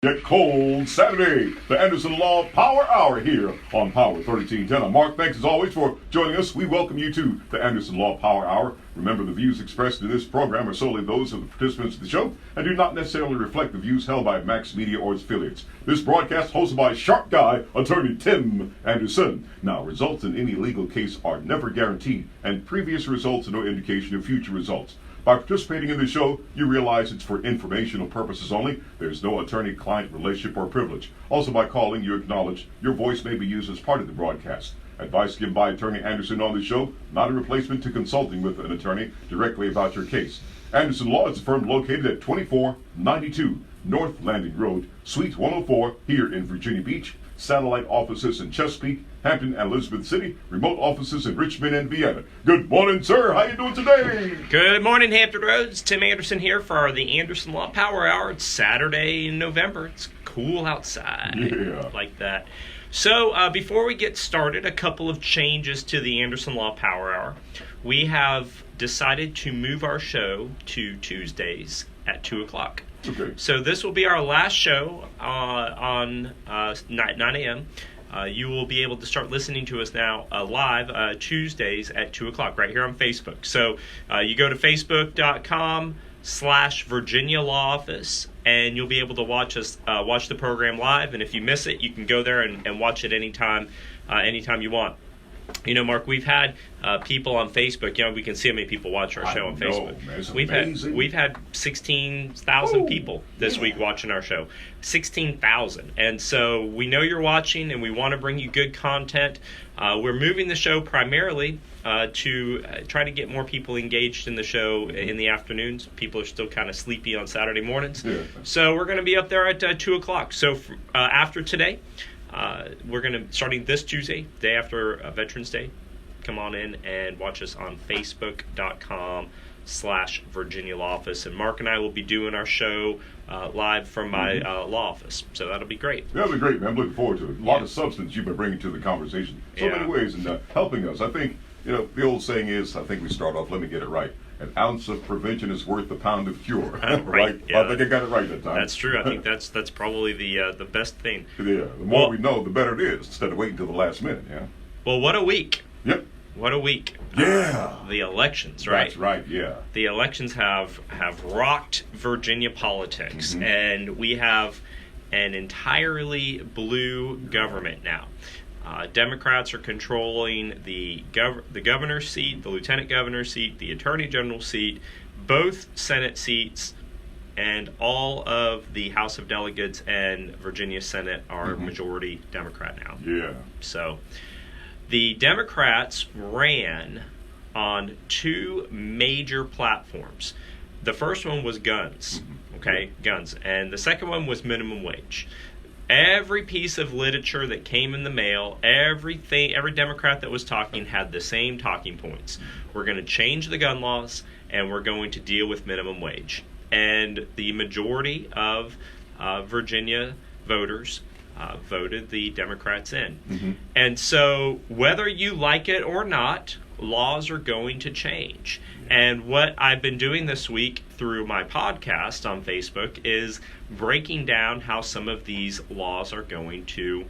Get cold Saturday, the Anderson Law Power Hour here on Power 1310. Mark, thanks as always for joining us. We welcome you to the Anderson Law Power Hour. Remember, the views expressed in this program are solely those of the participants of the show and do not necessarily reflect the views held by Max Media or its affiliates. This broadcast hosted by sharp guy, attorney Tim Anderson. Now, results in any legal case are never guaranteed, and previous results are no indication of future results. By participating in the show, you realize it's for informational purposes only. There's no attorney-client relationship or privilege. Also, by calling, you acknowledge your voice may be used as part of the broadcast. Advice given by Attorney Anderson on the show, not a replacement to consulting with an attorney directly about your case. Anderson Law is a firm located at 2492 North Landing Road, Suite 104, here in Virginia Beach. Satellite offices in Chesapeake, Hampton, and Elizabeth City. Remote offices in Richmond and Vienna. Good morning, sir. How you doing today? Good morning, Hampton Roads. Tim Anderson here for the Anderson Law Power Hour. It's Saturday in November. It's cool outside. Yeah. Like that. So, before we get started, a couple of changes to the Anderson Law Power Hour. We have decided to move our show to Tuesdays at 2 o'clock. Okay. So this will be our last show on 9 a.m. You will be able to start listening to us now live Tuesdays at 2 o'clock right here on Facebook. So you go to facebook.com/Virginia Law Office, and you'll be able to watch the program live. And if you miss it, you can go there and watch it anytime you want. You know, Mark, we've had people on Facebook. You know, we can see how many people watch our show on Facebook. Man, it's we've amazing. had 16,000 people this week watching our show. 16,000. And so we know you're watching, and we want to bring you good content. We're moving the show primarily to try to get more people engaged in the show in the afternoons. People are still kind of sleepy on Saturday mornings. Yeah. So we're going to be up there at 2 o'clock. So after today, we're going to, starting this Tuesday, day after Veterans Day, come on in and watch us on facebook.com/Virginia Law Office. And Mark and I will be doing our show live from my law office. So that'll be great. That'll be great, man. I'm looking forward to it. A lot of substance you've been bringing to the conversation. So many ways and helping us. I think, you know, the old saying is, I think we start off, let me get it right. An ounce of prevention is worth a pound of cure. Right? Yeah. I think I got it right that time. That's true. I think that's probably the best thing. Yeah. The more we know, the better it is, instead of waiting until the last minute. Yeah. Well, what a week. Yep. What a week. Yeah. The elections, right? That's right, yeah. The elections have rocked Virginia politics, and we have an entirely blue government now. Democrats are controlling the governor's seat, the lieutenant governor's seat, the attorney general's seat, both Senate seats, and all of the House of Delegates and Virginia Senate are majority Democrat now. Yeah. So the Democrats ran on two major platforms. The first one was guns, guns, and the second one was minimum wage. Every piece of literature that came in the mail, every Democrat that was talking had the same talking points. We're going to change the gun laws, and we're going to deal with minimum wage. And the majority of Virginia voters voted the Democrats in. And so whether you like it or not, laws are going to change. And what I've been doing this week through my podcast on Facebook is breaking down how some of these laws are going to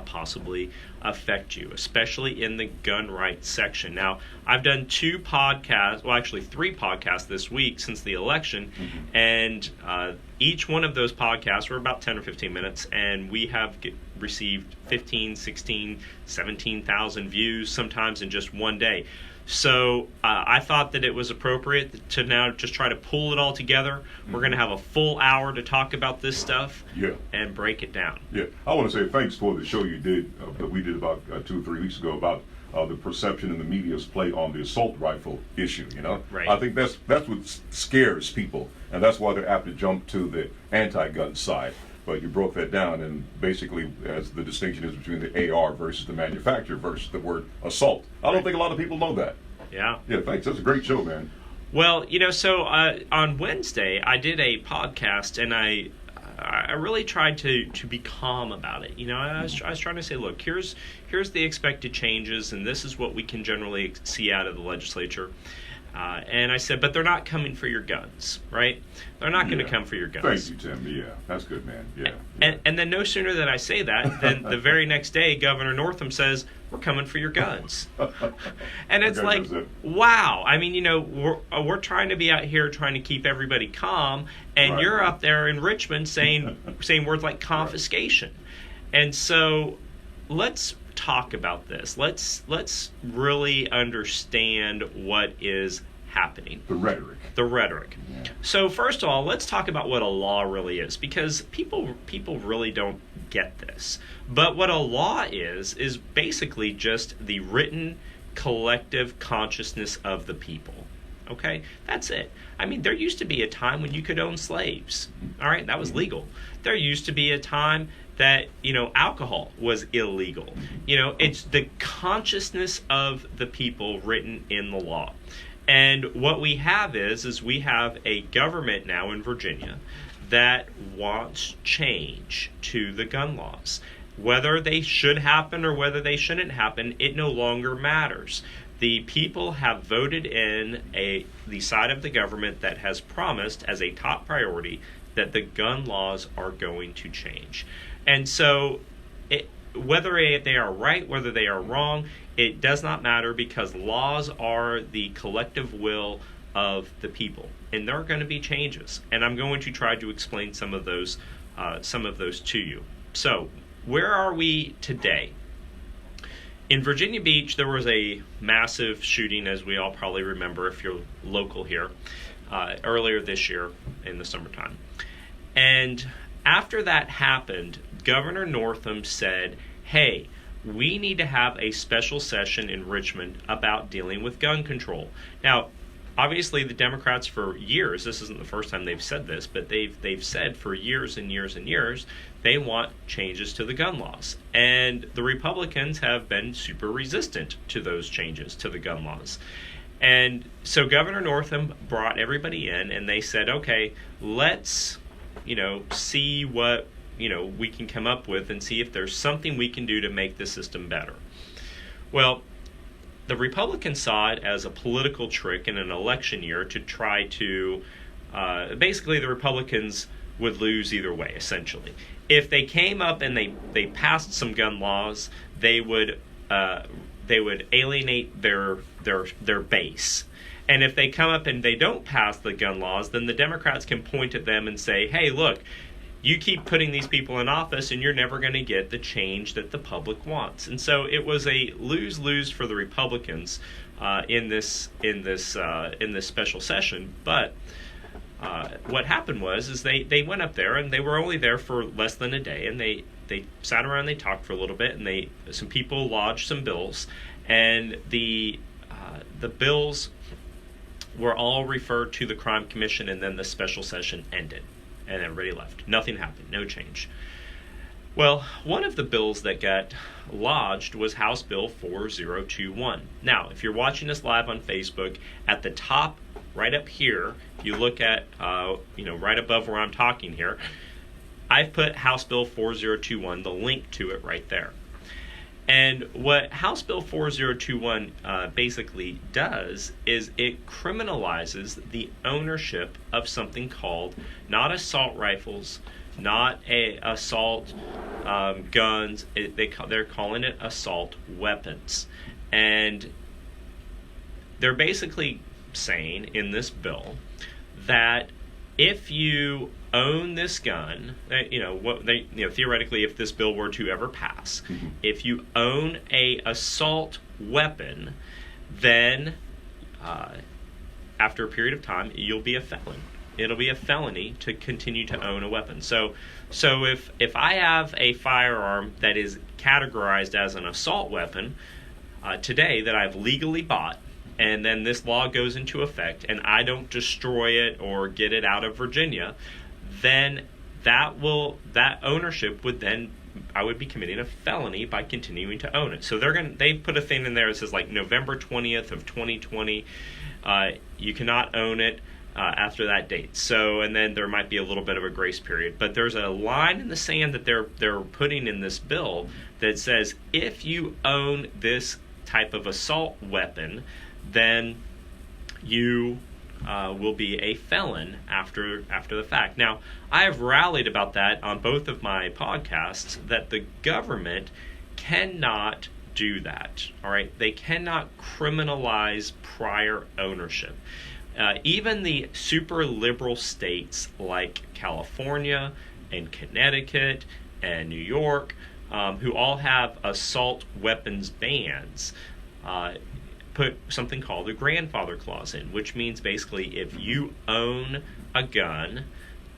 possibly affect you, especially in the gun rights section. Now, I've done three podcasts this week since the election, and each one of those podcasts were about 10 or 15 minutes, and we have received 15, 16, 17,000 views, sometimes in just one day. So I thought that it was appropriate to now just try to pull it all together. We're going to have a full hour to talk about this stuff and break it down. Yeah, I want to say thanks for the show you did, that we did about 2 or 3 weeks ago about the perception in the media's play on the assault rifle issue, you know? Right. I think that's what scares people, and that's why they're apt to jump to the anti-gun side. But you broke that down, and basically, as the distinction is between the AR versus the manufacturer versus the word assault. I don't think a lot of people know that. Yeah. Yeah, thanks. That's a great show, man. Well, you know, so on Wednesday, I did a podcast, and I really tried to be calm about it. You know, I was trying to say, look, here's the expected changes, and this is what we can generally see out of the legislature. And I said, but they're not coming for your guns, right? They're not going to come for your guns. Thank you, Tim. Yeah, that's good, man. Yeah. And then no sooner than I say that, than the very next day, Governor Northam says, we're coming for your guns. And it's like, wow. I mean, we're trying to be out here trying to keep everybody calm, and you're up there in Richmond saying words like confiscation. And so let's talk about this. Let's really understand what is happening. The rhetoric. Yeah. So first of all, let's talk about what a law really is, because people really don't get this. But what a law is basically just the written collective consciousness of the people. Okay? That's it. I mean, there used to be a time when you could own slaves. All right? That was legal. There used to be a time that, alcohol was illegal. It's the consciousness of the people written in the law. And what we have is we have a government now in Virginia that wants change to the gun laws. Whether they should happen or whether they shouldn't happen, it no longer matters. The people have voted in the side of the government that has promised as a top priority that the gun laws are going to change. And so whether they are right, whether they are wrong, it does not matter, because laws are the collective will of the people, and there are going to be changes. And I'm going to try to explain some of those to you. So, where are we today? In Virginia Beach, there was a massive shooting, as we all probably remember if you're local here, earlier this year in the summertime. And after that happened, Governor Northam said, hey, we need to have a special session in Richmond about dealing with gun control. Now, obviously the Democrats for years, this isn't the first time they've said this, but they've said for years and years and years, they want changes to the gun laws. And the Republicans have been super resistant to those changes to the gun laws. And so Governor Northam brought everybody in, and they said, okay, let's, see what we can come up with and see if there's something we can do to make the system better. Well, the Republicans saw it as a political trick in an election year to try to, basically the Republicans would lose either way, essentially. If they came up and they passed some gun laws, they would alienate their base. And if they come up and they don't pass the gun laws, then the Democrats can point at them and say, hey, look, you keep putting these people in office and you're never going to get the change that the public wants. And so it was a lose-lose for the Republicans in this special session. But what happened was they went up there, and they were only there for less than a day, and they sat around, they talked for a little bit, and some people lodged some bills, and the bills were all referred to the Crime Commission, and then the special session ended. And everybody left. Nothing happened. No change. Well, one of the bills that got lodged was House Bill 4021. Now, if you're watching us live on Facebook, at the top, right up here, if you look at, right above where I'm talking here, I've put House Bill 4021, the link to it right there. And what House Bill 4021 basically does is it criminalizes the ownership of something called not assault rifles, not assault guns. They're calling it assault weapons. And they're basically saying in this bill that if you own this gun, theoretically, if this bill were to ever pass, if you own a assault weapon, then after a period of time, you'll be a felon. It'll be a felony to continue to own a weapon. So if I have a firearm that is categorized as an assault weapon today that I've legally bought, and then this law goes into effect, and I don't destroy it or get it out of Virginia, then that ownership would then, I would be committing a felony by continuing to own it. So they put a thing in there that says like November 20th of 2020, you cannot own it after that date. So, and then there might be a little bit of a grace period, but there's a line in the sand that they're putting in this bill that says if you own this type of assault weapon, then you will be a felon after the fact. Now, I have rallied about that on both of my podcasts, that the government cannot do that. All right, they cannot criminalize prior ownership. Even the super liberal states like California and Connecticut and New York, who all have assault weapons bans, put something called a grandfather clause in, which means basically if you own a gun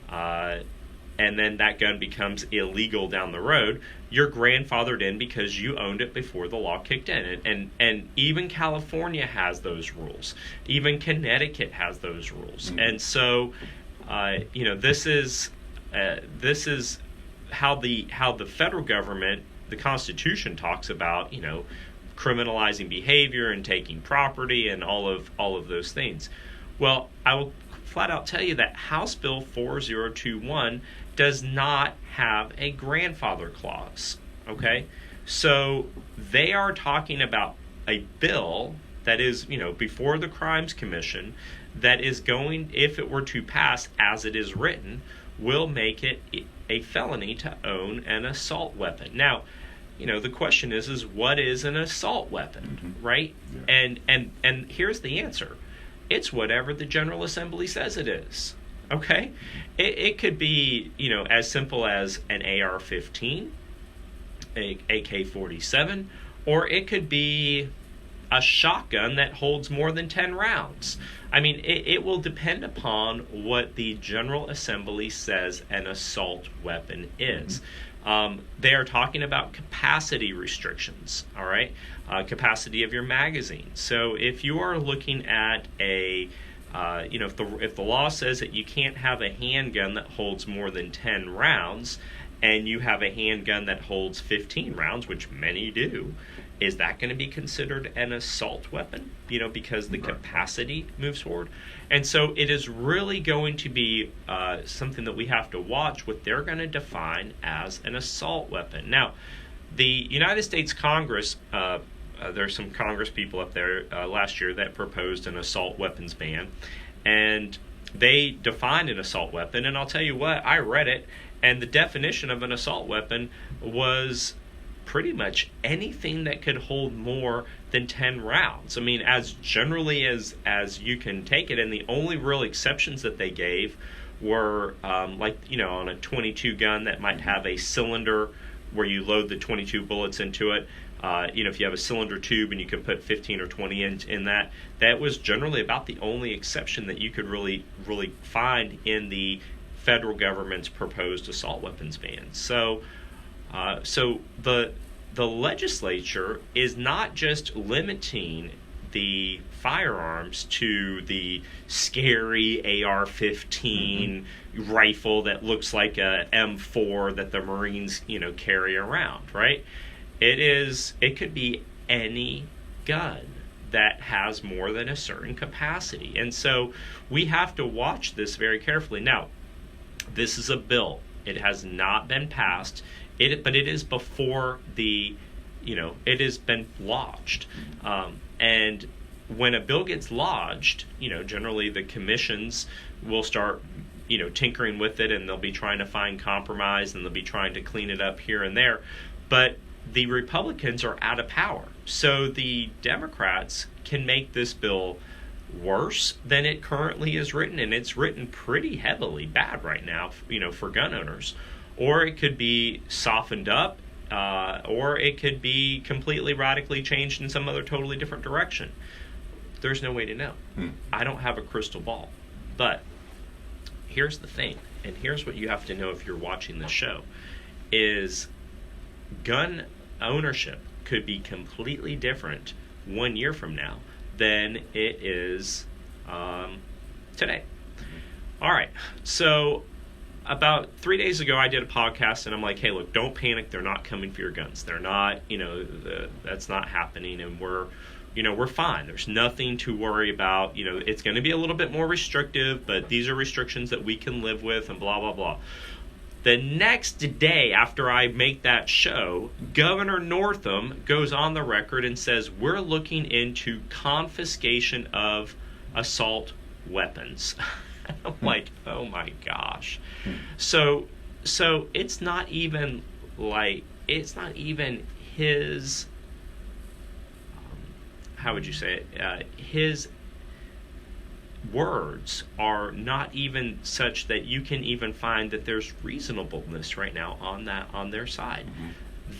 and then that gun becomes illegal down the road, you're grandfathered in because you owned it before the law kicked in. And even California has those rules. Even Connecticut has those rules. Mm-hmm. And so, this is how the federal government, the Constitution talks about, criminalizing behavior and taking property and all of those things. Well, I will flat out tell you that House Bill 4021 does not have a grandfather clause. Okay? So they are talking about a bill that is, before the Crimes Commission, that is going, if it were to pass as it is written, will make it a felony to own an assault weapon. Now, the question is what is an assault weapon, mm-hmm. right? Yeah. And here's the answer. It's whatever the General Assembly says it is, okay? It could be, as simple as an AR-15, a AK-47, or it could be a shotgun that holds more than 10 rounds. I mean, it will depend upon what the General Assembly says an assault weapon is. They are talking about capacity restrictions, all right? Capacity of your magazine. So if you are looking at if the law says that you can't have a handgun that holds more than 10 rounds, and you have a handgun that holds 15 rounds, which many do, is that going to be considered an assault weapon? Because the capacity moves forward. And so it is really going to be something that we have to watch what they're going to define as an assault weapon. Now, the United States Congress, there's some Congress people up there last year that proposed an assault weapons ban, and they defined an assault weapon. And I'll tell you what, I read it, and the definition of an assault weapon was pretty much anything that could hold more than 10 rounds. I mean, as generally as you can take it, and the only real exceptions that they gave were on a 22 gun that might have a cylinder where you load the 22 bullets into it. If you have a cylinder tube and you can put 15 or 20 in that was generally about the only exception that you could really find in the federal government's proposed assault weapons ban. So the legislature is not just limiting the firearms to the scary AR-15 mm-hmm. rifle that looks like a M4 that the Marines carry around, right? It could be any gun that has more than a certain capacity, and so we have to watch this very carefully. Now, this is a bill. It has not been passed. But it is before it has been lodged. And when a bill gets lodged, generally the commissions will start, tinkering with it, and they'll be trying to find compromise, and they'll be trying to clean it up here and there. But the Republicans are out of power. So the Democrats can make this bill worse than it currently is written, and it's written pretty heavily bad right now, for gun owners. Or it could be softened up, or it could be completely radically changed in some other totally different direction. There's no way to know. I don't have a crystal ball. But here's the thing, and here's what you have to know if you're watching this show, is gun ownership could be completely different 1 year from now than it is today. All right, so about 3 days ago, I did a podcast, and I'm like, hey, look, don't panic. They're not coming for your guns. They're not, that's not happening, and we're fine. There's nothing to worry about. It's going to be a little bit more restrictive, but these are restrictions that we can live with, and blah, blah, blah. The next day after I make that show, Governor Northam goes on the record and says, we're looking into confiscation of assault weapons. I'm like, oh my gosh. So it's not even his, how would you say it? His words are not even such that you can even find that there's reasonableness right now on their side.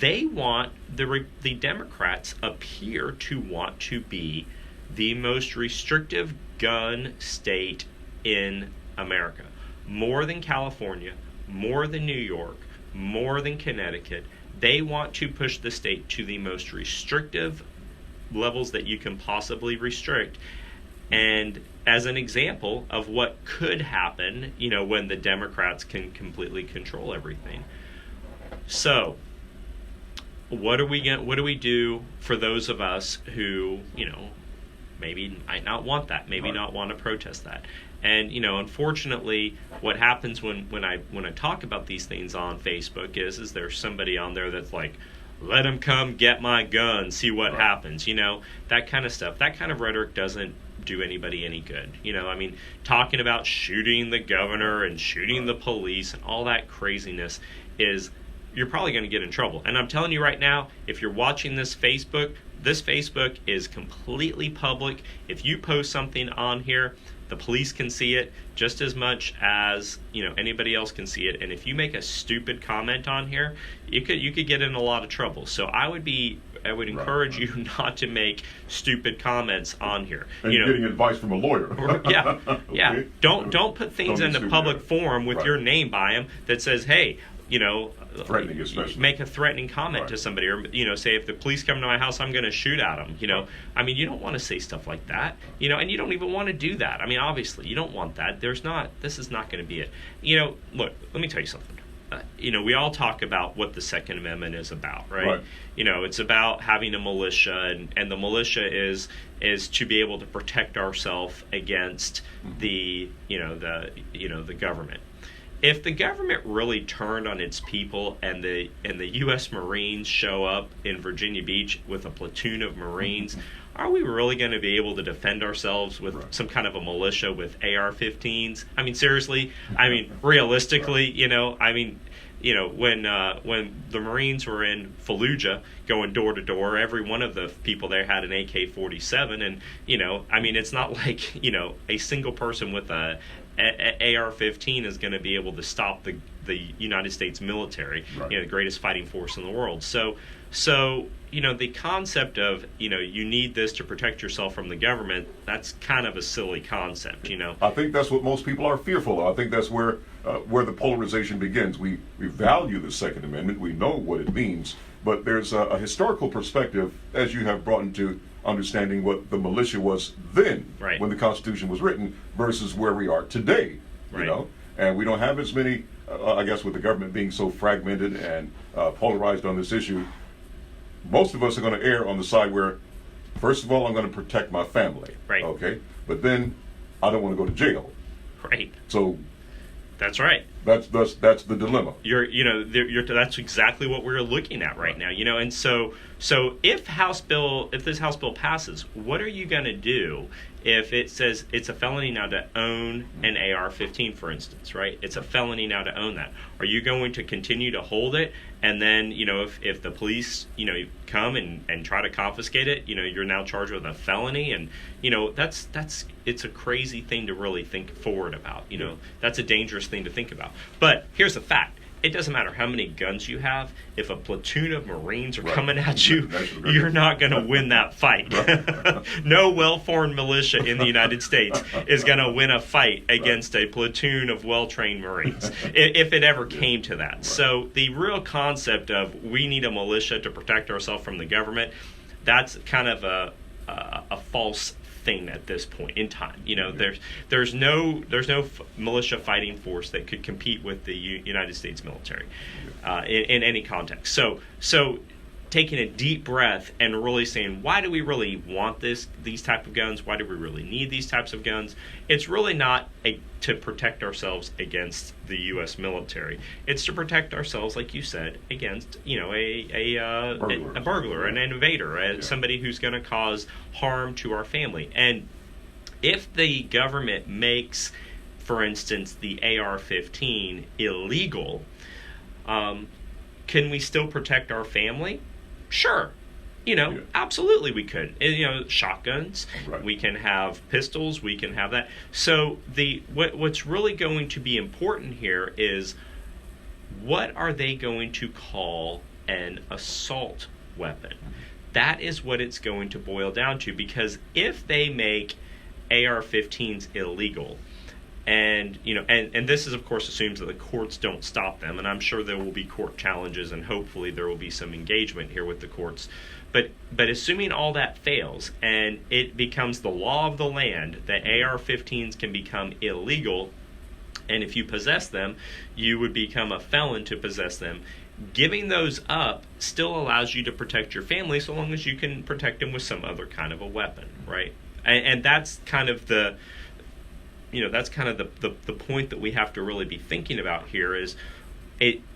They want the Democrats appear to want to be the most restrictive gun state in America, more than California, more than New York, more than Connecticut. They want to push the state to the most restrictive levels that you can possibly restrict. And as an example of what could happen, when the Democrats can completely control everything. So, what do we do for those of us who, maybe might not want that, maybe not want to protest that? And unfortunately, what happens when I talk about these things on Facebook is there's somebody on there that's like, let him come get my gun, see what happens, that kind of stuff. That kind of rhetoric doesn't do anybody any good. Talking about shooting the governor and shooting the police and all that craziness you're probably going to get in trouble. And I'm telling you right now, if you're watching this Facebook is completely public. If you post something on here, the police can see it just as much as anybody else can see it. And if you make a stupid comment on here, you could get in a lot of trouble. So I would encourage you not to make stupid comments on here. And getting advice from a lawyer. Yeah. Okay. Don't put things in the public forum with your name by them that says, hey, threatening, especially. Make a threatening comment to somebody, or say, if the police come to my house, I'm going to shoot at them. You don't want to say stuff like that. And you don't even want to do that. Obviously, you don't want that. This is not going to be it. Look, let me tell you something. We all talk about what the Second Amendment is about, right? It's about having a militia, and the militia is to be able to protect ourselves against the government. If the government really turned on its people and the U.S. Marines show up in Virginia Beach with a platoon of Marines, are we really going to be able to defend ourselves with some kind of a militia with AR-15s? Seriously. Realistically, when the Marines were in Fallujah going door to door, every one of the people there had an AK-47, and it's not like a single person with a AR-15 is going to be able to stop the United States military, the greatest fighting force in the world. So the concept of you need this to protect yourself from the government, that's kind of a silly concept. I think that's what most people are fearful of. I think that's where the polarization begins. We value the Second Amendment. We know what it means, but there's a historical perspective, as you have brought into understanding what the militia was then, when the Constitution was written, versus where we are today. And we don't have as many. I guess with the government being so fragmented and polarized on this issue, most of us are going to err on the side where, first of all, I'm going to protect my family. Okay, but then I don't want to go to jail. So that's right. That's the dilemma. That's exactly what we're looking at right now. And so if this House bill passes, what are you going to do if it says it's a felony now to own an AR-15, for instance, right? It's a felony now to own that. Are you going to continue to hold it? And then, if the police, come and try to confiscate it, you're now charged with a felony. And, it's a crazy thing to really think forward about. That's a dangerous thing to think about. But here's the fact. It doesn't matter how many guns you have. If a platoon of Marines are coming at you, you're not going to win that fight. No well-formed militia in the United States is going to win a fight against a platoon of well-trained Marines, if it ever came to that. So the real concept of we need a militia to protect ourselves from the government, that's kind of a false thing at this point in time. There's no militia fighting force that could compete with the United States military in any context. So taking a deep breath and really saying, why do we really want these type of guns? Why do we really need these types of guns? It's really not to protect ourselves against the U.S. military. It's to protect ourselves, like you said, against a burglar, an invader, somebody who's going to cause harm to our family. And if the government makes, for instance, the AR-15 illegal, can we still protect our family? Sure. Yeah. Absolutely we could. Shotguns, Right. we can have pistols, we can have that. So what's really going to be important here is, what are they going to call an assault weapon? That is what it's going to boil down to, because if they make AR-15s illegal, and this is, of course, assumes that the courts don't stop them, and I'm sure there will be court challenges, and hopefully there will be some engagement here with the courts. But assuming all that fails and it becomes the law of the land that AR-15s can become illegal, and if you possess them, you would become a felon to possess them. Giving those up still allows you to protect your family, so long as you can protect them with some other kind of a weapon, right? And that's kind of the point that we have to really be thinking about here is,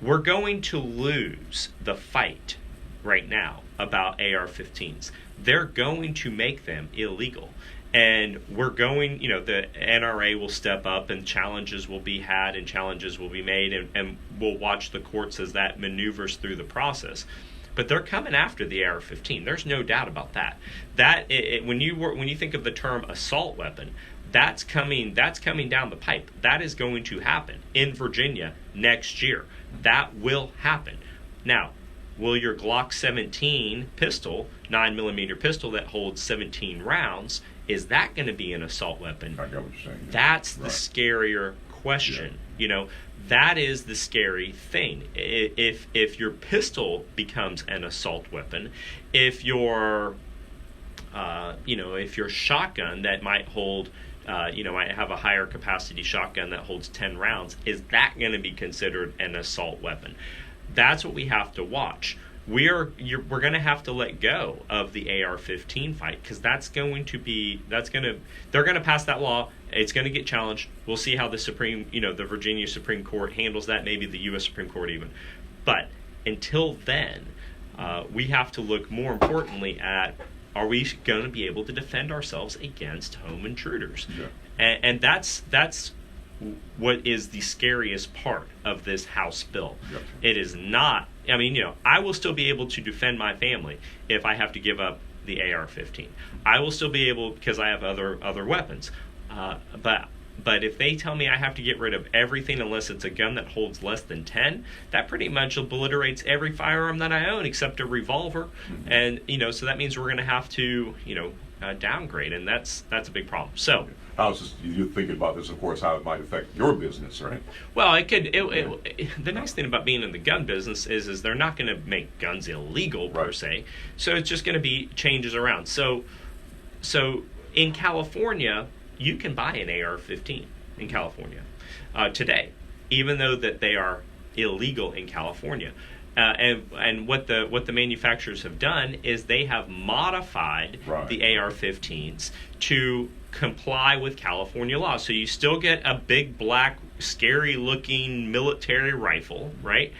we're going to lose the fight right now about AR-15s. They're going to make them illegal. And we're going, the NRA will step up, and challenges will be had and challenges will be made, and we'll watch the courts as that maneuvers through the process. But they're coming after the AR-15. There's no doubt about that. When you think of the term assault weapon, that's coming down the pipe. That is going to happen in Virginia next year. That will happen. Now, will your Glock 17 pistol, 9mm pistol that holds 17 rounds, is that going to be an assault weapon? I get what you're saying. That's the Right. scarier question. That is the scary thing. If your pistol becomes an assault weapon, if your shotgun that might hold, might have a higher capacity shotgun that holds 10 rounds, is that going to be considered an assault weapon? That's what we have to watch. We're going to have to let go of the AR-15 fight, because they're going to pass that law. It's going to get challenged. We'll see how the Virginia Supreme Court handles that, maybe the U.S. Supreme Court even. But until then, we have to look more importantly at, are we going to be able to defend ourselves against home intruders? Yeah. And that's what is the scariest part of this House bill. Yep. It is not, I will still be able to defend my family if I have to give up the AR-15. I will still be able, because I have other weapons. But if they tell me I have to get rid of everything unless it's a gun that holds less than 10, that pretty much obliterates every firearm that I own except a revolver. Mm-hmm. And, so that means we're going to have to, downgrade, and that's a big problem. So, you're thinking about this, of course, how it might affect your business, right? well, it could. The nice thing about being in the gun business is they're not going to make guns illegal per Right. se. So it's just going to be changes around. So in California, you can buy an AR-15 in California today, even though that they are illegal in California. And what the manufacturers have done is they have modified Right. the AR-15s to comply with California law. So you still get a big, black, scary-looking military rifle, right?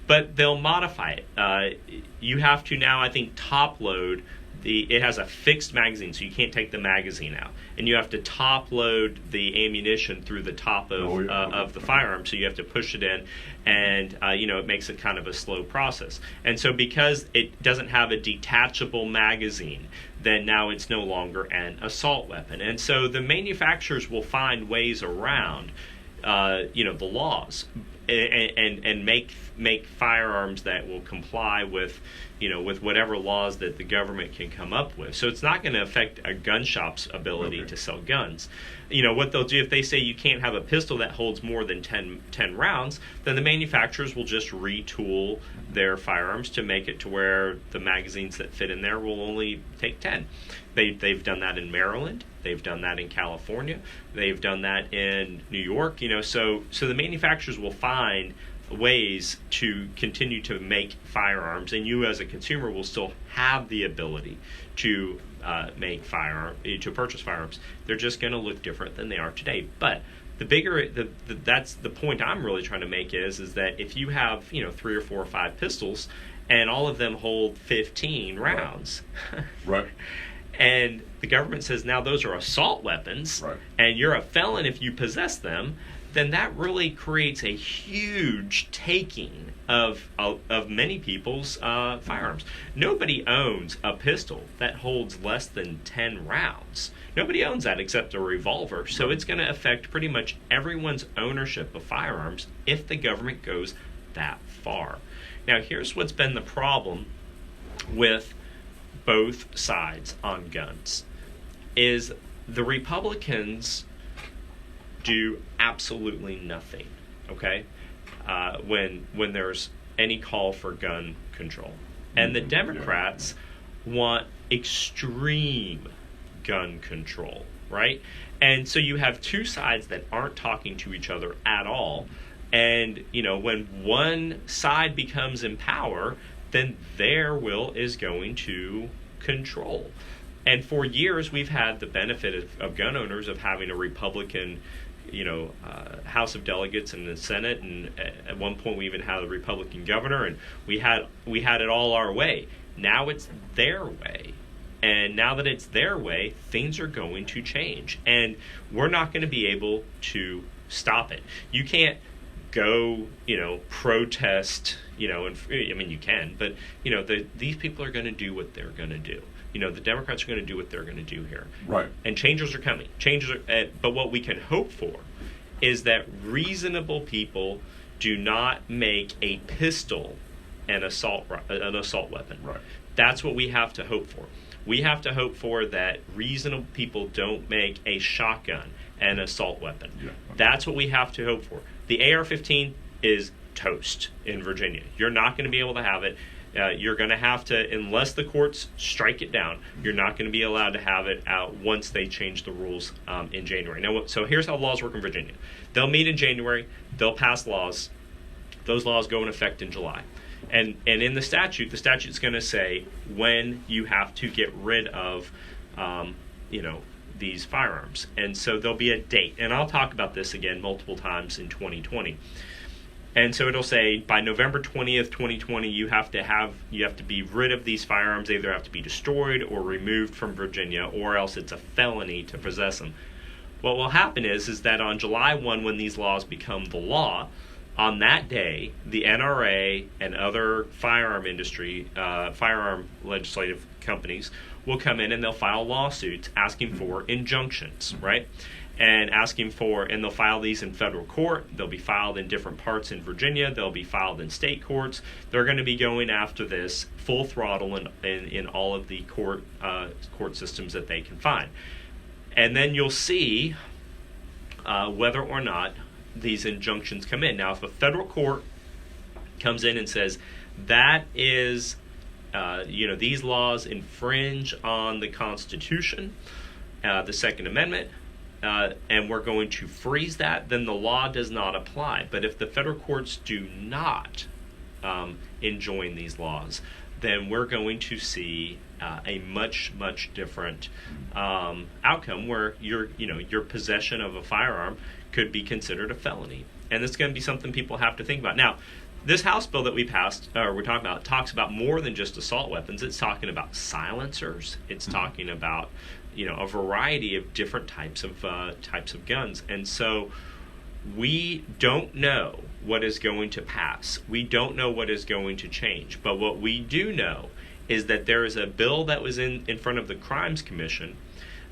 But they'll modify it. You have to now, I think, top load. It has a fixed magazine, so you can't take the magazine out, and you have to top load the ammunition through the top of the firearm. So you have to push it in, and it makes it kind of a slow process. And so because it doesn't have a detachable magazine, then now it's no longer an assault weapon. And so the manufacturers will find ways around, the laws, and make firearms that will comply with whatever laws that the government can come up with. So it's not going to affect a gun shop's ability to sell guns. What they'll do, if they say you can't have a pistol that holds more than 10 rounds, then the manufacturers will just retool their firearms to make it to where the magazines that fit in there will only take 10. They've done that in Maryland. They've done that in California. They've done that in New York. So the manufacturers will find ways to continue to make firearms, and you as a consumer will still have the ability to purchase firearms. They're just going to look different than they are today. But that's the point I'm really trying to make is that if you have 3 or 4 or 5 pistols and all of them hold 15 rounds, Right. And the government says now those are assault weapons, Right. and you're a felon if you possess them, then that really creates a huge taking of many people's firearms. Nobody owns a pistol that holds less than 10 rounds. Nobody owns that except a revolver. So it's going to affect pretty much everyone's ownership of firearms if the government goes that far. Now, here's what's been the problem with both sides on guns is the Republicans do absolutely nothing, okay, when there's any call for gun control. And the Democrats want extreme gun control, right? And so you have two sides that aren't talking to each other at all. And, when one side becomes in power, then their will is going to control. And for years, we've had the benefit of gun owners of having a Republican, House of Delegates and the Senate, and at one point we even had a Republican governor, and we had it all our way. Now it's their way. And now that it's their way, things are going to change. And we're not going to be able to stop it. You can't go, protest, and you can, but, these people are going to do what they're going to do. The Democrats are going to do what they're going to do here. Right. And changes are coming. But what we can hope for is that reasonable people do not make a pistol an assault weapon. Right. That's what we have to hope for. We have to hope for that reasonable people don't make a shotgun an assault weapon. Yeah. Okay. That's what we have to hope for. The AR-15 is toast in Virginia. You're not going to be able to have it. You're going to have to, unless the courts strike it down, you're not going to be allowed to have it out once they change the rules in January. Now, so here's how laws work in Virginia. They'll meet in January. They'll pass laws. Those laws go in effect in July. And in the statute's going to say when you have to get rid of, these firearms. And so there'll be a date. And I'll talk about this again multiple times in 2020. And so it'll say by November 20th, 2020, you have to be rid of these firearms. They either have to be destroyed or removed from Virginia, or else it's a felony to possess them. What will happen is that on July 1, when these laws become the law, on that day, the NRA and other firearm legislative companies will come in and they'll file lawsuits asking for injunctions, right? And they'll file these in federal court. They'll be filed in different parts in Virginia. They'll be filed in state courts. They're going to be going after this full throttle in all of the court systems that they can find. And then you'll see whether or not these injunctions come in. Now, if a federal court comes in and says that is, these laws infringe on the Constitution, the Second Amendment, and we're going to freeze that, then the law does not apply. But if the federal courts do not enjoin these laws, then we're going to see a much, much different outcome where your possession of a firearm could be considered a felony. And it's going to be something people have to think about. Now, this House bill that we passed, or we're talking about, talks about more than just assault weapons. It's talking about silencers. It's talking about, a variety of different types of guns. And so we don't know what is going to pass. We don't know what is going to change. But what we do know is that there is a bill that was in front of the Crimes Commission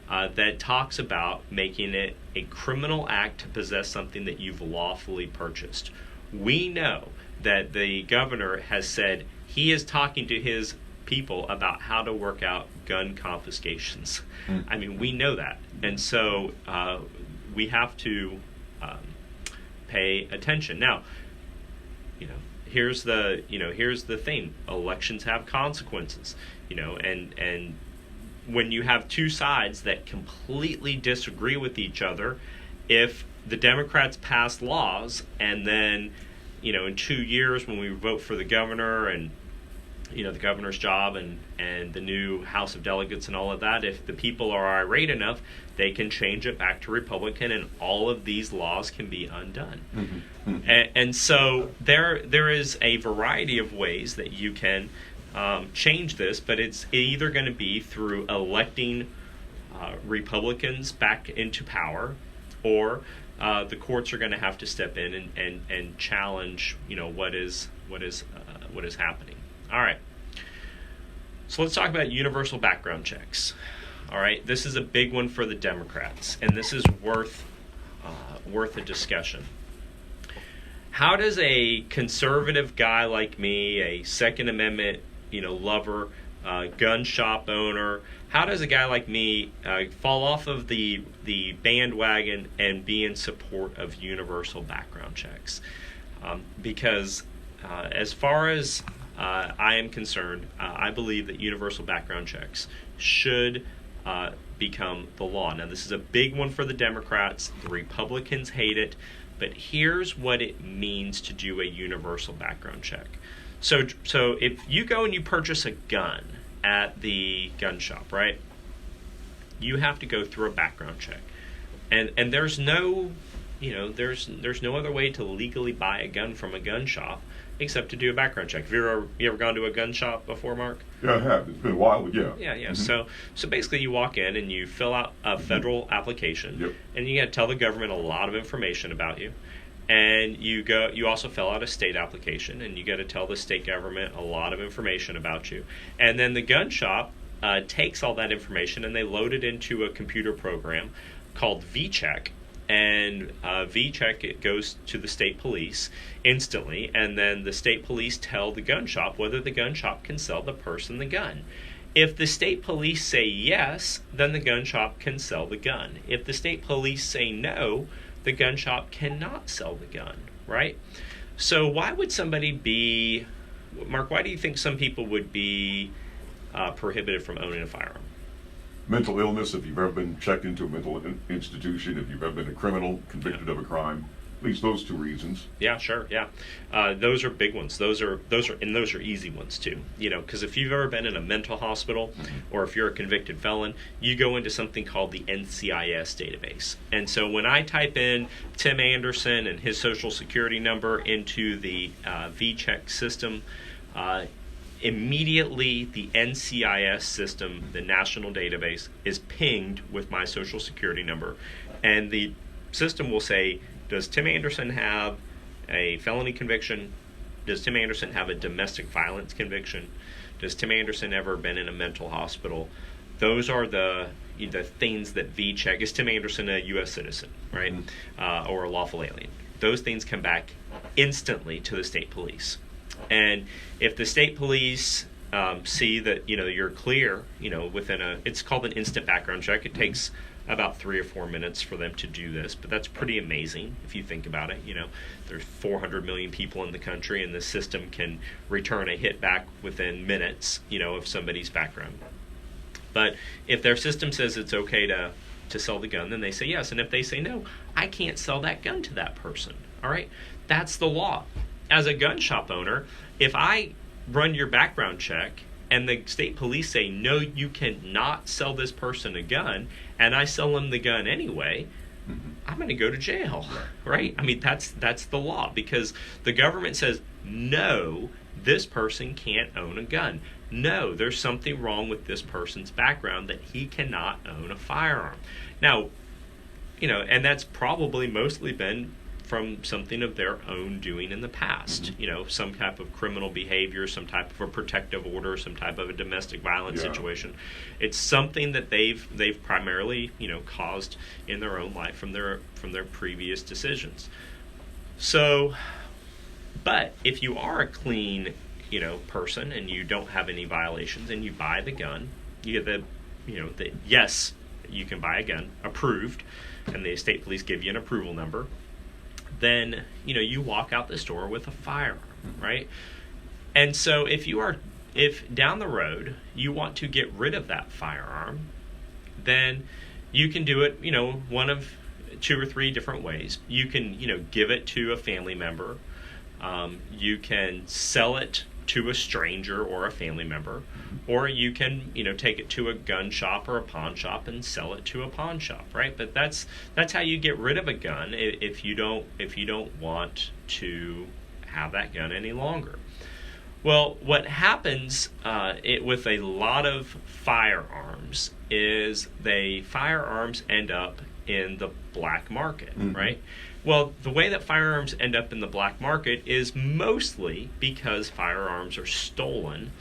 that talks about making it a criminal act to possess something that you've lawfully purchased. We know that the governor has said he is talking to his people about how to work out gun confiscations. I mean, we know that. And so we have to pay attention. Now, here's the thing. Elections have consequences, and when you have two sides that completely disagree with each other, if the Democrats pass laws and then, in 2 years when we vote for the governor and, the governor's job and the new House of Delegates and all of that, if the people are irate enough, they can change it back to Republican and all of these laws can be undone. And so there is a variety of ways that you can change this, but it's either going to be through electing Republicans back into power, or the courts are going to have to step in and challenge, what is happening. All right. So let's talk about universal background checks. All right, this is a big one for the Democrats, and this is worth a discussion. How does a conservative guy like me, a Second Amendment, lover, gun shop owner, how does a guy like me fall off of the bandwagon and be in support of universal background checks? Because as far as I am concerned, I believe that universal background checks should become the law. Now, this is a big one for the Democrats. The Republicans hate it. But here's what it means to do a universal background check. So if you go and you purchase a gun at the gun shop, right, you have to go through a background check. And there's no, there's no other way to legally buy a gun from a gun shop except to do a background check. Have you ever gone to a gun shop before, Mark? Yeah, I have. It's been a while, but yeah. Yeah. Mm-hmm. So basically you walk in and you fill out a federal application, yep. And you got to tell the government a lot of information about you. And you also fill out a state application, and you got to tell the state government a lot of information about you. And then the gun shop takes all that information and they load it into a computer program called VCheck. And VCheck, it goes to the state police instantly, and then the state police tell the gun shop whether the gun shop can sell the person the gun. If the state police say yes, then the gun shop can sell the gun. If the state police say no, the gun shop cannot sell the gun, right? So why would somebody be, Mark, why do you think some people would be prohibited from owning a firearm? Mental illness, if you've ever been checked into a mental institution, if you've ever been a criminal convicted of a crime, at least those two reasons. Yeah, sure, yeah. Those are big ones. Those are easy ones too. Because if you've ever been in a mental hospital, or if you're a convicted felon, you go into something called the NCIS database. And so when I type in Tim Anderson and his social security number into the VCheck system, immediately the NCIS system, the national database, is pinged with my social security number, and the system will say, does Tim Anderson have a felony conviction? Does Tim Anderson have a domestic violence conviction? Does Tim Anderson ever been in a mental hospital? Those are the things that VCheck. Is Tim Anderson a U.S. citizen, right? Or a lawful alien? Those things come back instantly to the state police. And if the state police see that you're clear, it's called an instant background check. It takes about 3 or 4 minutes for them to do this, but that's pretty amazing if you think about it. There's 400 million people in the country, and the system can return a hit back within minutes, of somebody's background. But if their system says it's okay to sell the gun, then they say yes. And if they say no, I can't sell that gun to that person. All right, that's the law. As a gun shop owner, if I run your background check and the state police say, no, you cannot sell this person a gun, and I sell them the gun anyway, I'm going to go to jail, right? I mean, that's the law, because the government says, no, this person can't own a gun. No, there's something wrong with this person's background that he cannot own a firearm. Now, and that's probably mostly been from something of their own doing in the past, some type of criminal behavior, some type of a protective order, some type of a domestic violence situation. It's something that they've primarily, caused in their own life from their previous decisions. So, but if you are a clean, person and you don't have any violations and you buy the gun, you get yes, you can buy a gun approved, and the state police give you an approval number. Then you walk out the store with a firearm, right? And so if down the road you want to get rid of that firearm, then you can do it, one of 2 or 3 different ways. You can, give it to a family member. You can sell it to a stranger or a family member, or you can, take it to a gun shop or a pawn shop and sell it to a pawn shop, right? But that's how you get rid of a gun if you don't want to have that gun any longer. Well, what happens with a lot of firearms is firearms end up in the black market, right? Well, the way that firearms end up in the black market is mostly because firearms are stolen,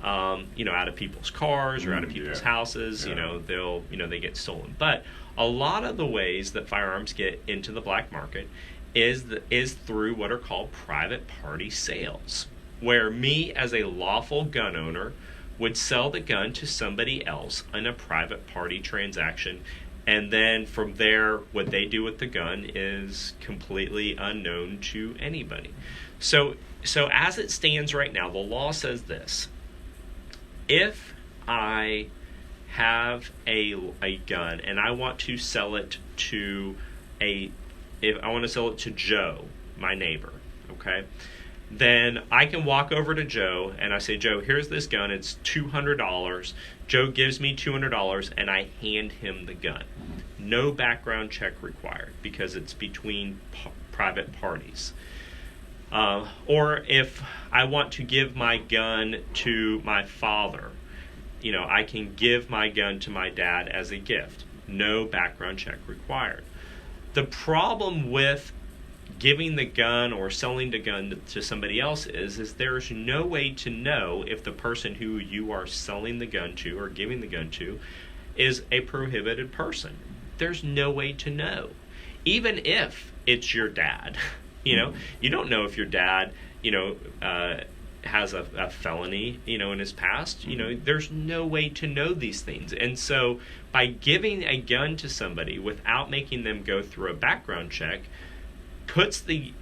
out of people's cars or out of people's houses. They get stolen. But a lot of the ways that firearms get into the black market is through what are called private party sales, where me as a lawful gun owner would sell the gun to somebody else in a private party transaction, and then from there what they do with the gun is completely unknown to anybody. So as it stands right now, the law says this: if I have a gun and I want to sell it to Joe, my neighbor, okay, then I can walk over to Joe and I say, Joe, here's this gun. It's $200. Joe gives me $200 and I hand him the gun. No background check required because it's between private parties. Or if I want to give my gun to my father, I can give my gun to my dad as a gift. No background check required. The problem with giving the gun or selling the gun to somebody else is there's no way to know if the person who you are selling the gun to or giving the gun to is a prohibited person. There's no way to know. Even if it's your dad, you don't know if your dad, has a felony, in his past. There's no way to know these things. And so by giving a gun to somebody without making them go through a background check makes the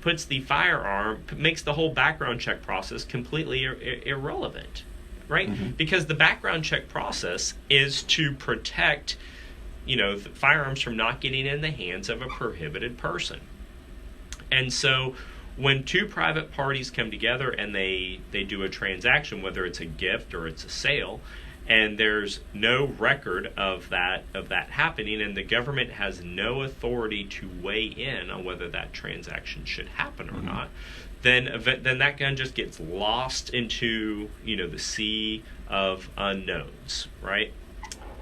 whole background check process completely irrelevant, right? Because the background check process is to protect, the firearms from not getting in the hands of a prohibited person. And so when two private parties come together and they do a transaction, whether it's a gift or it's a sale, and there's no record of that happening, and the government has no authority to weigh in on whether that transaction should happen or not, then that gun just gets lost into the sea of unknowns, right?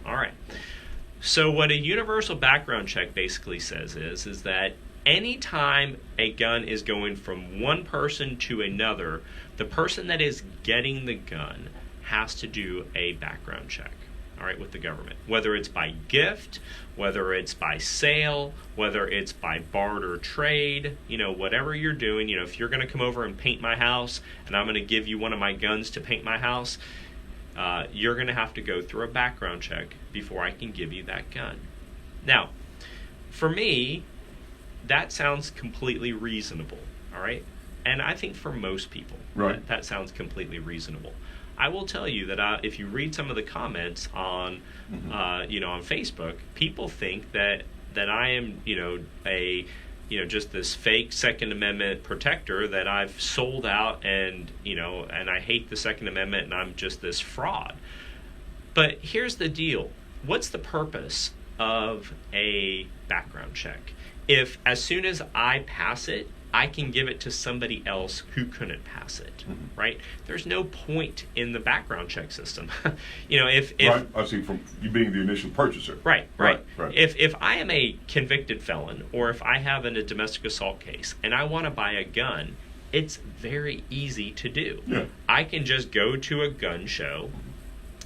All right. So what a universal background check basically says is that anytime a gun is going from one person to another, the person that is getting the gun has to do a background check, all right, with the government. Whether it's by gift, whether it's by sale, whether it's by barter trade, whatever you're doing, if you're going to come over and paint my house and I'm going to give you one of my guns to paint my house, you're going to have to go through a background check before I can give you that gun. Now, for me, that sounds completely reasonable, all right? And I think for most people, right, that sounds completely reasonable. I will tell you that if you read some of the comments on, on Facebook, people think that I am, just this fake Second Amendment protector, that I've sold out and I hate the Second Amendment and I'm just this fraud. But here's the deal. What's the purpose of a background check? If as soon as I pass it, I can give it to somebody else who couldn't pass it, right? There's no point in the background check system. If right, I see, from you being the initial purchaser. Right. If I am a convicted felon, or if I have a domestic assault case and I want to buy a gun, it's very easy to do. Yeah. I can just go to a gun show.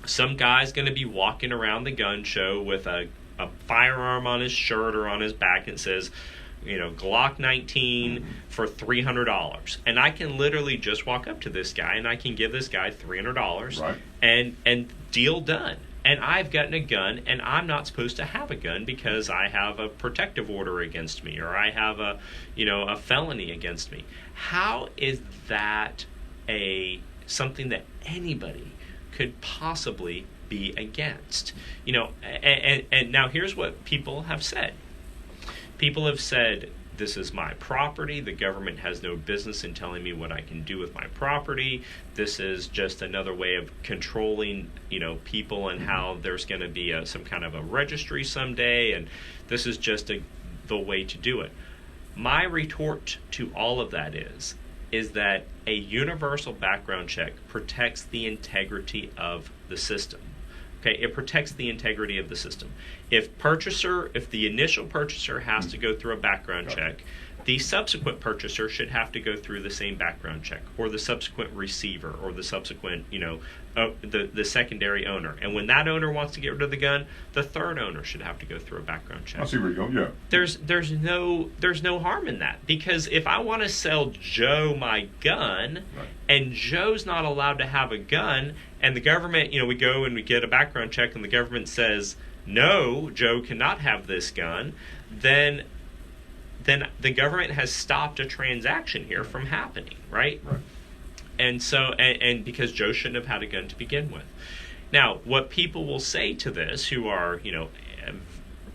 Some guy's going to be walking around the gun show with a firearm on his shirt or on his back and says, Glock 19 for $300. And I can literally just walk up to this guy and I can give this guy $300, right, and deal done. And I've gotten a gun, and I'm not supposed to have a gun because I have a protective order against me, or I have a felony against me. How is that something that anybody could possibly be against? And now here's what people have said. People have said, this is my property. The government has no business in telling me what I can do with my property. This is just another way of controlling, people, and how there's going to be some kind of a registry someday, and this is just the way to do it. My retort to all of that is is that a universal background check protects the integrity of the system. Okay, it protects the integrity of the system. If the initial purchaser has to go through a background check, the subsequent purchaser should have to go through the same background check, or the subsequent receiver, or the subsequent, the secondary owner. And when that owner wants to get rid of the gun, the third owner should have to go through a background check. I see where you're going. Yeah. There's no harm in that, because if I want to sell Joe my gun, Right. and Joe's not allowed to have a gun, and the government, we go and we get a background check, and the government says no, Joe cannot have this gun, then the government has stopped a transaction here from happening, right? Right. And so, and because Joe shouldn't have had a gun to begin with. Now, what people will say to this, who are,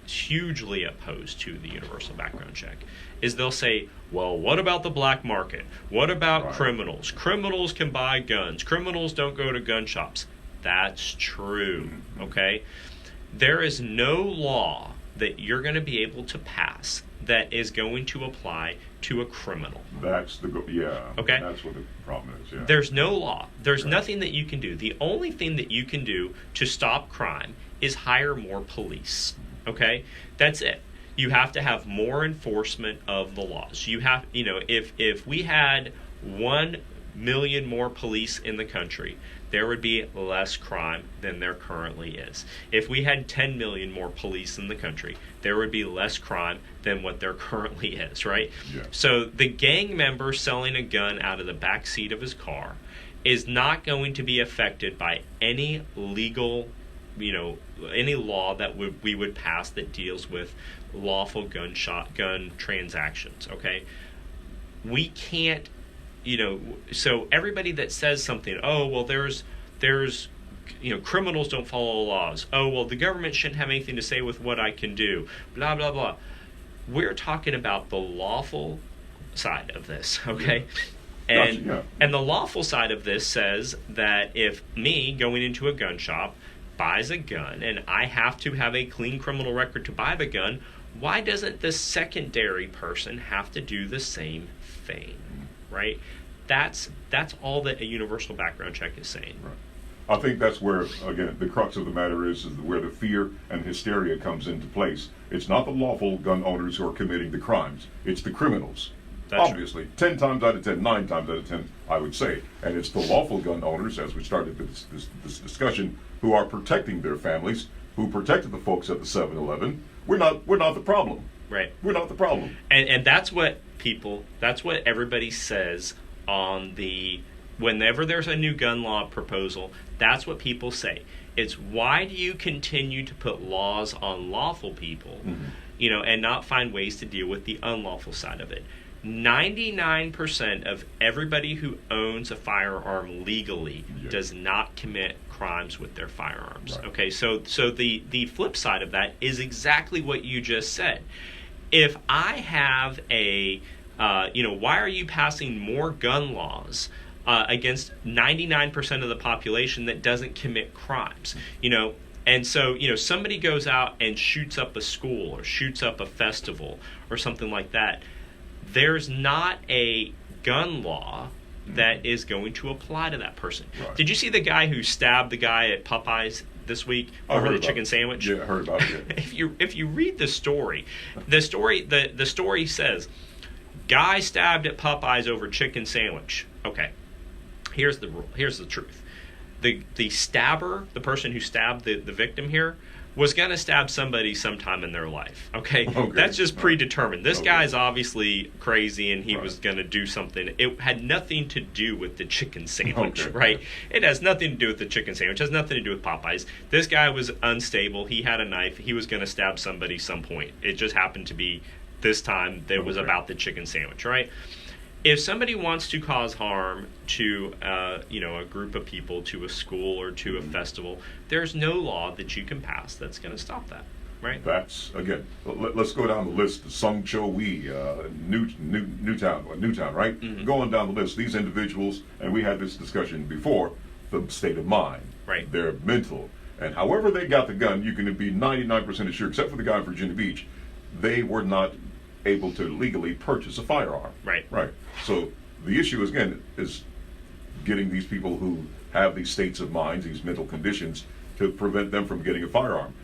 hugely opposed to the universal background check, is they'll say, well, what about the black market? What about Right. criminals? Criminals can buy guns. Criminals don't go to gun shops. That's true, okay? There is no law that you're going to be able to pass that is going to apply to a criminal. That's yeah. Okay. That's what the problem is. Yeah. There's no law. There's Right. nothing that you can do. The only thing that you can do to stop crime is hire more police. Okay? That's it. You have to have more enforcement of the laws. You have, if we had 1 million more police in the country, there would be less crime than there currently is. If we had 10 million more police in the country, there would be less crime than what there currently is, right? Yeah. So the gang member selling a gun out of the back seat of his car is not going to be affected by any legal, any law that we would pass that deals with lawful gun transactions, okay? We can't, so everybody that says something, oh, well, there's criminals don't follow laws. Oh, well, the government shouldn't have anything to say with what I can do, blah, blah, blah. We're talking about the lawful side of this, okay? Yeah. And, Gotcha, yeah. and the lawful side of this says that if me going into a gun shop buys a gun and I have to have a clean criminal record to buy the gun, why doesn't the secondary person have to do the same thing, right? That's all that a universal background check is saying. Right. I think that's where, again, the crux of the matter is where the fear and hysteria comes into place. It's not the lawful gun owners who are committing the crimes. It's the criminals. That's Obviously, 10 times out of 10, 9 times out of 10, I would say. And it's the lawful gun owners, as we started this discussion, who are protecting their families, who protected the folks at the 7-Eleven. We're not the problem. Right. We're not the problem. And that's what everybody says whenever there's a new gun law proposal, that's what people say. It's, why do you continue to put laws on lawful people, and not find ways to deal with the unlawful side of it? 99% of everybody who owns a firearm legally does not commit crimes with their firearms. Right. Okay, so the flip side of that is exactly what you just said. If I have why are you passing more gun laws against 99% of the population that doesn't commit crimes? And so, somebody goes out and shoots up a school or shoots up a festival or something like that. There's not a gun law that is going to apply to that person. Right. Did you see the guy who stabbed the guy at Popeyes this week over the chicken sandwich? Yeah, I heard about it. Yeah. If you read the story says, guy stabbed at Popeyes over chicken sandwich. Okay, here's the rule. Here's the truth. The stabber, the person who stabbed the victim here, was going to stab somebody sometime in their life. Okay? That's just predetermined. This guy's obviously crazy, and he was going to do something. It had nothing to do with the chicken sandwich, right? It has nothing to do with the chicken sandwich. It has nothing to do with Popeyes. This guy was unstable. He had a knife. He was going to stab somebody some point. It just happened to be this time that it was about the chicken sandwich, right? If somebody wants to cause harm to a group of people, to a school or to a festival, there's no law that you can pass that's going to stop that, right? That's, again, let's go down the list. Sung Cho Wee, Newtown, right? Mm-hmm. Going down the list, these individuals, and we had this discussion before, the state of mind, Right. their mental, and however they got the gun, you can be 99% sure, except for the guy in Virginia Beach, they were not able to legally purchase a firearm. Right. Right. So The issue is, again, is getting these people who have these states of mind, these mental conditions, to prevent them from getting a firearm.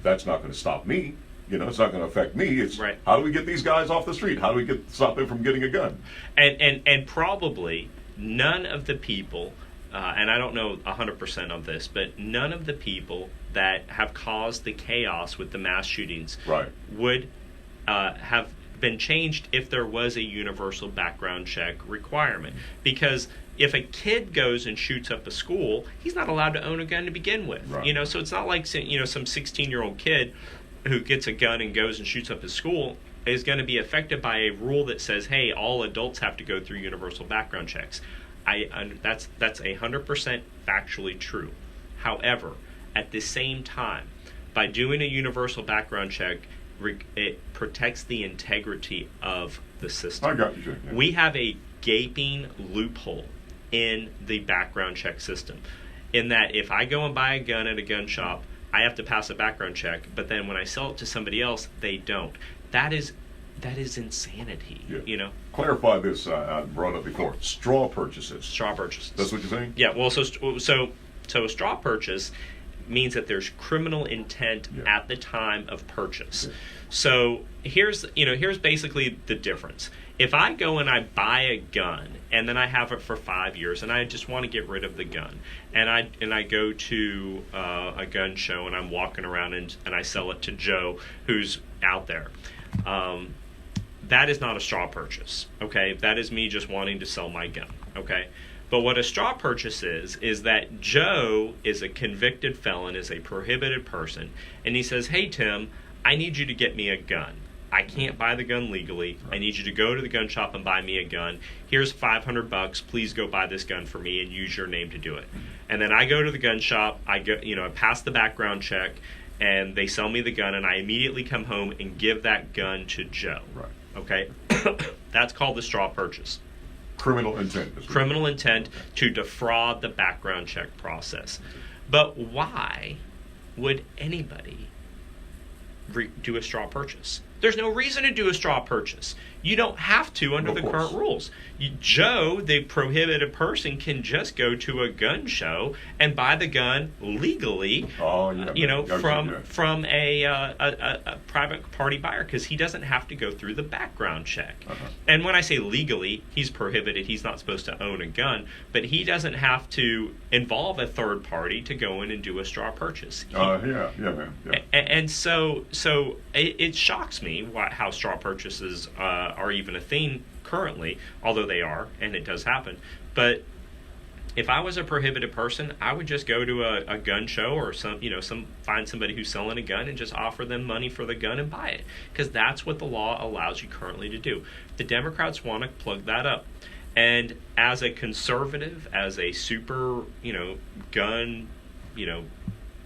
That's not going to stop me. It's not going to affect me. It's right. How do we get these guys off the street? How do we stop them from getting a gun? And probably none of the people, and I don't know 100% of this, but none of the people that have caused the chaos with the mass shootings would have been changed if there was a universal background check requirement. Because if a kid goes and shoots up a school, he's not allowed to own a gun to begin with. Right. So it's not like some 16-year-old kid who gets a gun and goes and shoots up his school is going to be affected by a rule that says, hey, all adults have to go through universal background checks. That's 100% factually true. However, at the same time, by doing a universal background check, it protects the integrity of the system. I got you. Yeah. We have a gaping loophole in the background check system, in that if I go and buy a gun at a gun shop, I have to pass a background check, but then when I sell it to somebody else, they don't. That is insanity. Yeah. Clarify this. I brought up before. Straw purchases. Straw purchases. That's what you're saying? Yeah. Well, so a straw purchase means that there's criminal intent at the time of purchase. Yeah. So here's basically the difference. If I go and I buy a gun and then I have it for 5 years and I just want to get rid of the gun, and I go to a gun show and I'm walking around and I sell it to Joe who's out there, that is not a straw purchase. Okay, that is me just wanting to sell my gun. Okay. But what a straw purchase is that Joe is a convicted felon, is a prohibited person, and he says, hey, Tim, I need you to get me a gun. I can't buy the gun legally. I need you to go to the gun shop and buy me a gun. Here's $500. Please go buy this gun for me and use your name to do it. And then I go to the gun shop. I pass the background check, and they sell me the gun, and I immediately come home and give that gun to Joe. Right. Okay? That's called the straw purchase. Criminal intent. Criminal intent to defraud the background check process. But why would anybody do a straw purchase? There's no reason to do a straw purchase. You don't have to under the current rules. Joe, the prohibited person, can just go to a gun show and buy the gun legally. From a private party buyer, because he doesn't have to go through the background check. Uh-huh. And when I say legally, he's prohibited. He's not supposed to own a gun, but he doesn't have to involve a third party to go in and do a straw purchase. Man. Yeah. And so it shocks me how straw purchases are even a thing currently, although they are, and it does happen. But if I was a prohibited person, I would just go to a gun show or find somebody who's selling a gun and just offer them money for the gun and buy it, because that's what the law allows you currently to do. The Democrats want to plug that up. And as a conservative, as a super, gun,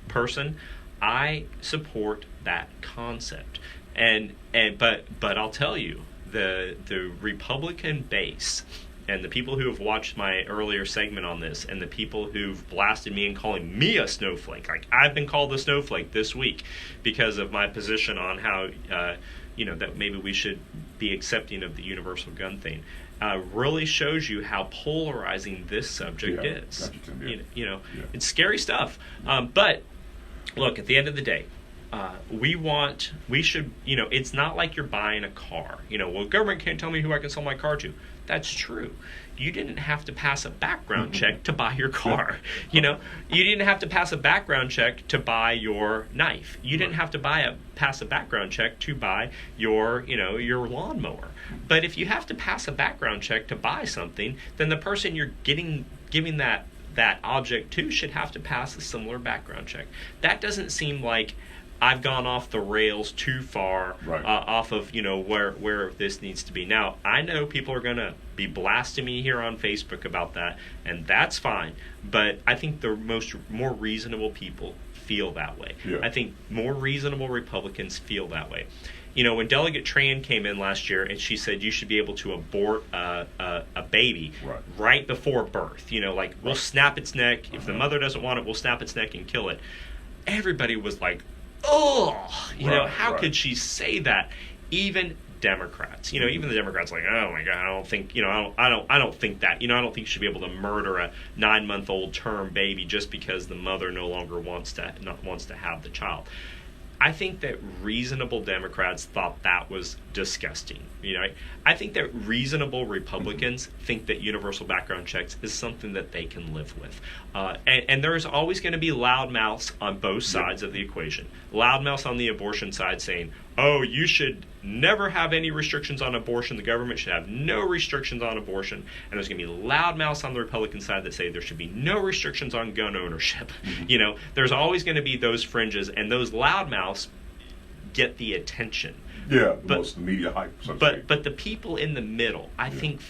person, I support that concept. But I'll tell you, the Republican base and the people who have watched my earlier segment on this, and the people who've blasted me and calling me a snowflake, like I've been called a snowflake this week because of my position on how that maybe we should be accepting of the universal gun thing, really shows you how polarizing this subject is. Yeah. It's scary stuff. But look, at the end of the day, we should, it's not like you're buying a car. Well, government can't tell me who I can sell my car to. That's true. You didn't have to pass a background check to buy your car. You didn't have to pass a background check to buy your knife. You didn't have to pass a background check to buy your lawnmower. But if you have to pass a background check to buy something, then the person you're giving that object to should have to pass a similar background check. That doesn't seem like I've gone off the rails too far, off of where this needs to be. Now, I know people are going to be blasting me here on Facebook about that, and that's fine. But I think the more reasonable people feel that way. Yeah. I think more reasonable Republicans feel that way. When Delegate Tran came in last year and she said you should be able to abort a baby right before birth, we'll snap its neck. If the mother doesn't want it, we'll snap its neck and kill it. Everybody was like, oh, how could she say that? Even Democrats. Even the Democrats are like, oh my God, I don't think, I don't think that. I don't think you should be able to murder a 9-month-old term baby just because the mother no longer wants to have the child. I think that reasonable Democrats thought that was disgusting. I think that reasonable Republicans think that universal background checks is something that they can live with. And there's always going to be loudmouths on both sides of the equation. Loudmouths on the abortion side saying, oh, you should never have any restrictions on abortion. The government should have no restrictions on abortion. And there's going to be loudmouths on the Republican side that say there should be no restrictions on gun ownership. There's always going to be those fringes, and those loudmouths get the attention. Yeah, most of the media hype. But the people in the middle, I think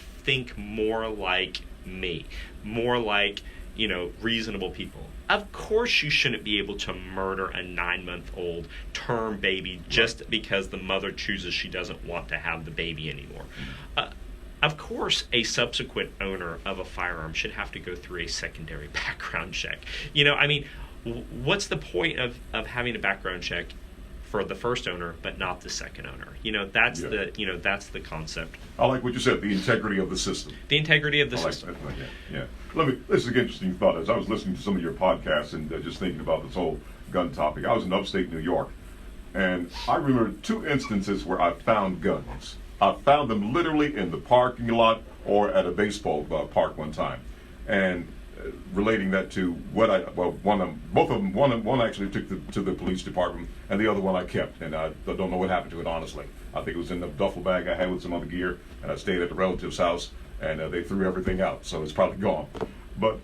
more like me, more like reasonable people. Of course, you shouldn't be able to murder a 9-month-old term baby just because the mother chooses she doesn't want to have the baby anymore. Of course, a subsequent owner of a firearm should have to go through a secondary background check. What's the point of having a background check for the first owner but not the second owner? That's the concept. I like what you said, the integrity of the system. The integrity of the system. Yeah. This is an interesting thought. As I was listening to some of your podcasts and just thinking about this whole gun topic, I was in upstate New York, and I remember 2 instances where I found guns. I found them literally in the parking lot or at a baseball park one time, and relating that to one actually took to the police department, and the other one I kept, and I don't know what happened to it, honestly. I think it was in the duffel bag I had with some other gear, and I stayed at the relative's house, and they threw everything out, so it's probably gone. But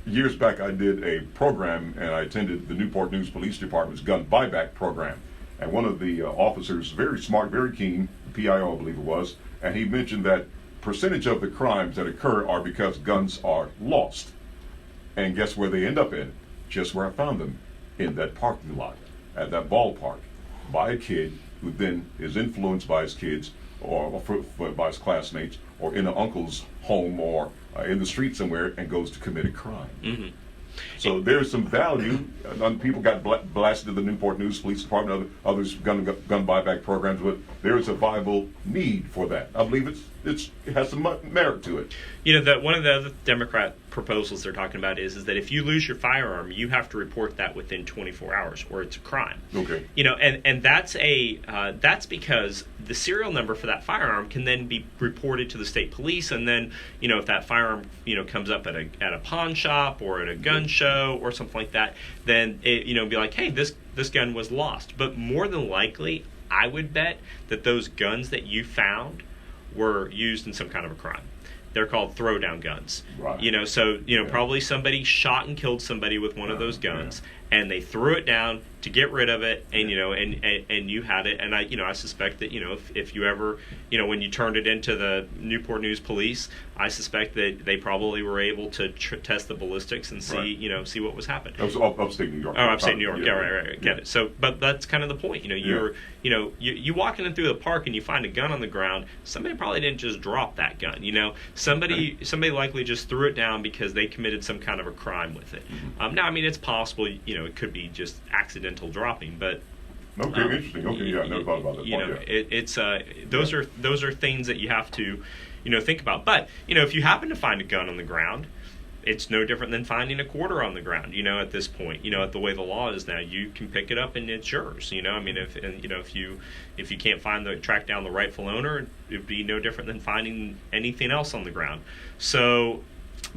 years back, I did a program, and I attended the Newport News Police Department's gun buyback program, and one of the officers, very smart, very keen, PIO I believe it was, and he mentioned that percentage of the crimes that occur are because guns are lost. And guess where they end up in? Just where I found them, in that parking lot, at that ballpark, by a kid who then is influenced by his kids or by his classmates, or in an uncle's home or in the street somewhere, and goes to commit a crime. Mm-hmm. So there's some value. People got blasted to the Newport News Police Department, others gun buyback programs, but there is a viable need for that. I believe it has some merit to it. One of the other Democrat proposals they're talking about is that if you lose your firearm, you have to report that within 24 hours, or it's a crime. Okay. And that's because the serial number for that firearm can then be reported to the state police, and then if that firearm comes up at a pawn shop or at a gun show or something like that, then it be like, hey, this gun was lost. But more than likely, I would bet that those guns that you found were used in some kind of a crime. They're called throwdown guns. Right. Probably somebody shot and killed somebody with one of those guns, and they threw it down to get rid of it, and and you had it, and I suspect that if you ever when you turned it into the Newport News Police, I suspect that they probably were able to test the ballistics and see see what was happening. That was upstate New York. Oh, upstate New York. Yeah, right. Get it. So, but that's kind of the point. You walking in through the park and you find a gun on the ground. Somebody probably didn't just drop that gun. Somebody likely just threw it down because they committed some kind of a crime with it. Mm-hmm. Now, it's possible. It could be just accidental dropping, but okay, interesting. Okay, I never thought about that. Those are things that you have to think about. But if you happen to find a gun on the ground, it's no different than finding a quarter on the ground. At this point, at the way the law is now, you can pick it up and it's yours. If you can't track down the rightful owner, it'd be no different than finding anything else on the ground. So.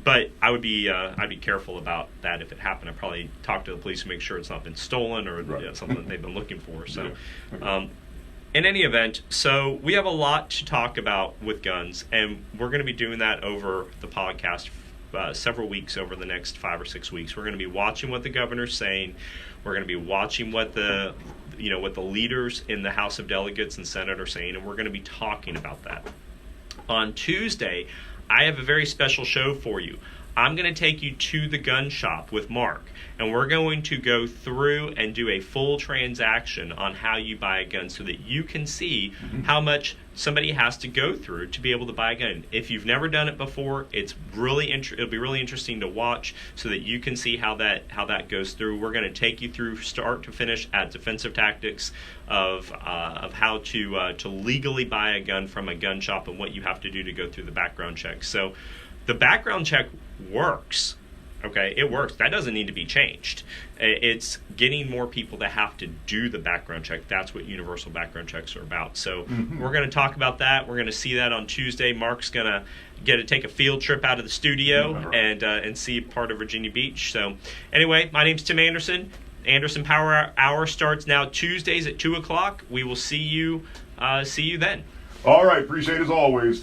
But I would be I'd be careful about that if it happened. I'd probably talk to the police to make sure it's not been stolen or something that they've been looking for. So, in any event, so we have a lot to talk about with guns, and we're going to be doing that over the podcast several weeks over the next 5 or 6 weeks. We're going to be watching what the governor's saying. We're going to be watching what the leaders in the House of Delegates and Senate are saying, and we're going to be talking about that. On Tuesday, I have a very special show for you. I'm going to take you to the gun shop with Mark, and we're going to go through and do a full transaction on how you buy a gun so that you can see how much somebody has to go through to be able to buy a gun. If you've never done it before, it'll be really interesting to watch so that you can see how that goes through. We're going to take you through start to finish at defensive tactics of how to legally buy a gun from a gun shop and what you have to do to go through the background check. So the background check works. Okay, it works. That doesn't need to be changed. It's getting more people to have to do the background check. That's what universal background checks are about. So we're going to talk about that. We're going to see that on Tuesday. Mark's going to get to take a field trip out of the studio and see part of Virginia Beach. So anyway, my name's Tim Anderson. Anderson Power Hour starts now Tuesdays at 2 o'clock. We will see you then. All right, appreciate it as always.